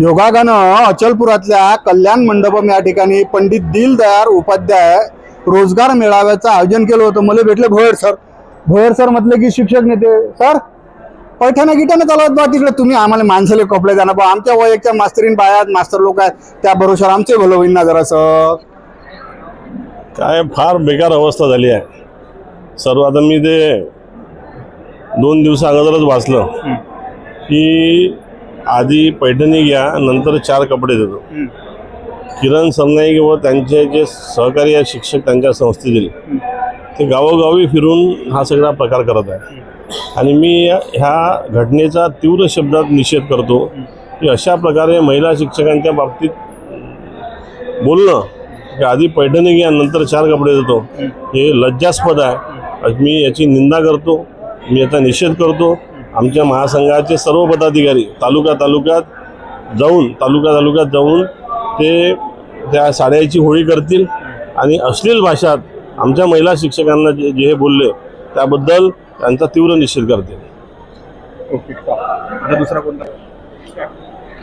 योगागानं अचलपुरातल्या कल्याण मंडपम या ठिकाणी पंडित दीनदयाळ उपाध्याय रोजगार मेळाव्याचं आयोजन केलं होतं. मला भेटले भोयर सर म्हटले की शिक्षक नेते सर पैठणा गिटाने चालवत बा तिकडे तुम्ही आम्हाला माणसाले कपडे द्या ना बा, आमच्या वयाच्या मास्तरीन बायात मास्तर लोक आहेत त्या भरोशावर आमचे भलं होईन ना जरासं. काय फार बेकार अवस्था झाली आहे सर्व. आता मी ते 2 दिवसा अगोदरच वाचलं की आधी पैठणी घ्या नंतर 4 कपडे देतो. किरण सरनाईक व त्यांचे जे सहकारी शिक्षक त्यांच्या संस्थेतील ते गावोगावी फिरून हा सगळा प्रकार करत आहे. आणि मी ह्या घटनेचा तीव्र शब्दात निषेध करतो की अशा प्रकारे महिला शिक्षकांच्या बाबतीत बोलणं की आधी पैठणी घ्या नंतर 4 कपडे देतो हे लज्जास्पद आहे. मी याची निंदा करतो, मी याचा निषेध करतो. आमच्या महासंघाचे सर्व पदाधिकारी तालुक्यात जाऊन ते त्या साड्याची होळी करतील आणि अश्लील भाषात आमच्या महिला शिक्षकांना जे हे बोलले त्याबद्दल त्यांचा तीव्र निषेध करतील. ओके, दुसरा कोणता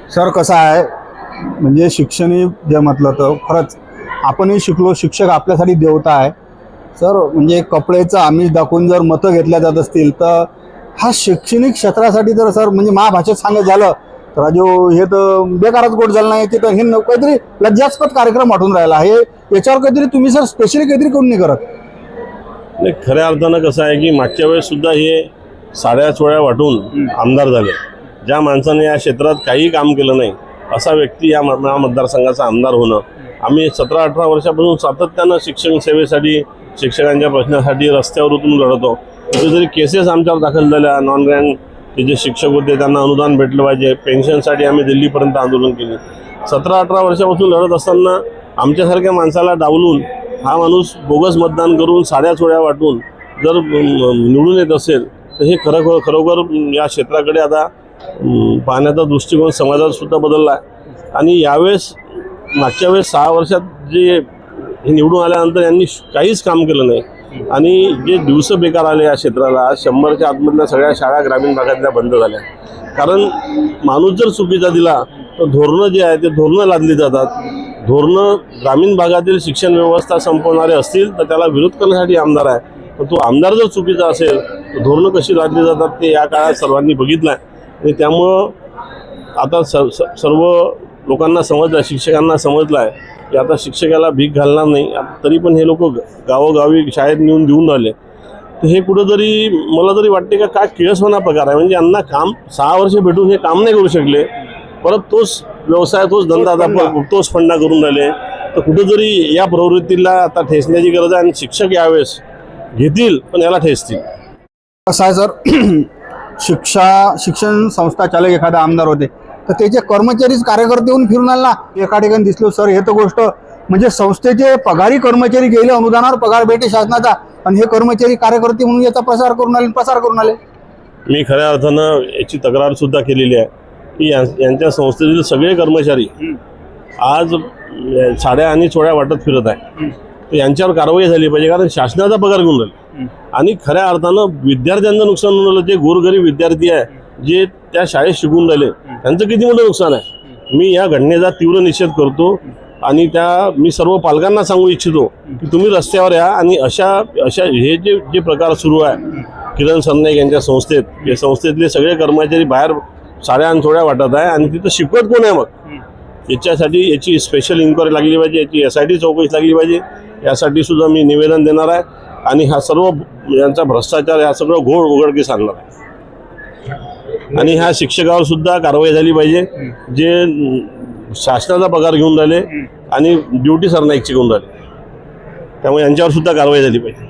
सर? कसं आहे म्हणजे शिक्षण जे म्हटलं तर खरंच आपणही शिकलो, शिक्षक आपल्यासाठी देवता आहे सर. म्हणजे कपड्याचं आमिष दाखवून जर मतं घेतल्या जात असतील तर हा शैक्षणिक क्षेत्रासाठी तर सर म्हणजे महाभाषेत सांगायचं झालं तर राजू हे तर बेकारच गोट झालं नाही. तर हे काहीतरी लज्जास्पद कार्यक्रम वाटून राहिला आहे. याच्यावर काहीतरी तुम्ही सर स्पेशली काहीतरी करून नाही करत? नाही, खऱ्या अर्थानं कसं आहे की मागच्या वेळेस सुद्धा हे साड्या चोळ्या वाटून आमदार झाले. ज्या माणसाने या क्षेत्रात काही काम केलं नाही असा व्यक्ती या मतदारसंघाचा आमदार होणं. आम्ही 17-18 वर्षापासून सातत्यानं शिक्षण सेवेसाठी शिक्षकांच्या प्रश्नासाठी रस्त्यावर उतरून लढतो. जरी केसेस आमच्यावर दाखल झाल्या, नॉन ग्रँड ते जे शिक्षक होते त्यांना अनुदान भेटलं पाहिजे, पेन्शनसाठी आम्ही दिल्लीपर्यंत आंदोलन केले. 17-18 वर्षापासून लढत असताना आमच्यासारख्या माणसाला डावलून हा माणूस बोगस मतदान करून साड्या चोळ्या वाटून जर निवडून येत असेल तर हे खरोखर या क्षेत्राकडे आता पाहण्याचा दृष्टिकोन समाजात सुद्धा बदलला आहे. आणि यावेळेस मागच्या वेळेस 6 वर्षात जे हे निवडून आल्यानंतर यांनी काहीच काम केलं नाही आणि जे दिवस बेकार आले या क्षेत्राला. 100च्या आतमधल्या सगळ्या शाळा ग्रामीण भागातल्या बंद झाल्या. कारण माणूस जर चुकीचा दिला तर धोरणं जे आहे ते धोरणं लादली जातात. धोरणं ग्रामीण भागातील शिक्षण व्यवस्था संपवणारे असतील तर त्याला विरोध करण्यासाठी आमदार आहे. पण तो आमदार जर चुकीचा असेल तर धोरणं कशी लादली जातात ते या काळात सर्वांनी बघितलं आहे. आणि त्यामुळं आता सर्व लोकांना समजलं, शिक्षकांना समजलं आहे की आता शिक्षकाला भीक घालणार नाही. तरी पण हे लोक गावोगावी शाळेत नेऊन देऊन राहिले. तर हे कुठंतरी मला तरी वाटते का काय किळसवाना प्रकार आहे. म्हणजे यांना काम 6 वर्ष भेटून हे काम नाही करू शकले, परत तोच व्यवसाय तोच धंदा आता तोच फंडा करून राहिले. तर कुठंतरी या प्रवृत्तीला आता ठेचण्याची गरज आहे आणि शिक्षक यावेळेस घेतील पण याला ठेचतील. कसं आहे सर, शिक्षण संस्था चालक एखादा आमदार होते तर त्याचे कर्मचारीच कार्यकर्ते होऊन फिरून आला ना एका ठिकाणी दिसलो सर. हे तर गोष्ट म्हणजे संस्थेचे पगारी कर्मचारी गेले, अनुदानावर पगार भेटे शासनाचा आणि हे कर्मचारी कार्यकर्ते म्हणून याचा प्रसार करून आले. मी खऱ्या अर्थानं याची तक्रार सुद्धा केलेली आहे की यांच्या संस्थेतील सगळे कर्मचारी आज साड्या आणि चोळ्या वाटत फिरत आहे. तर यांच्यावर कारवाई झाली पाहिजे कारण शासनाचा पगार घेऊन राहिले. आणि खऱ्या अर्थानं विद्यार्थ्यांचं नुकसान होऊन राहिलं. जे गोरगरीब विद्यार्थी आहे जे त्या शाळेत शिकून राहिले त्यांचं किती मोठं नुकसान आहे. मी या घटनेचा तीव्र निषेध करतो आणि मी सर्व पालकांना सांगू इच्छितो की तुम्ही रस्त्यावर या आणि अशा हे जे प्रकार सुरू आहे किरण सरनाईक यांच्या संस्थेतले सगळे कर्मचारी बाहेर साड्या आणि चोळ्या वाटत आहे आणि तिथं शिकवत कोण आहे. मग याची स्पेशल इन्क्वायरी लागली पाहिजे, याची SIT चौकशी लागली पाहिजे. यासाठी सुद्धा मी निवेदन देणार आहे आणि हा सर्व यांचा भ्रष्टाचार हा सगळं घोळ उघडकीस आणणार आहे. आणि ह्या शिक्षकावर सुद्धा कारवाई झाली पाहिजे जे शासनाचा पगार घेऊन राहिले आणि ड्युटी सरनाईकची घेऊन राहिले. त्यामुळे यांच्यावर सुद्धा कारवाई झाली पाहिजे.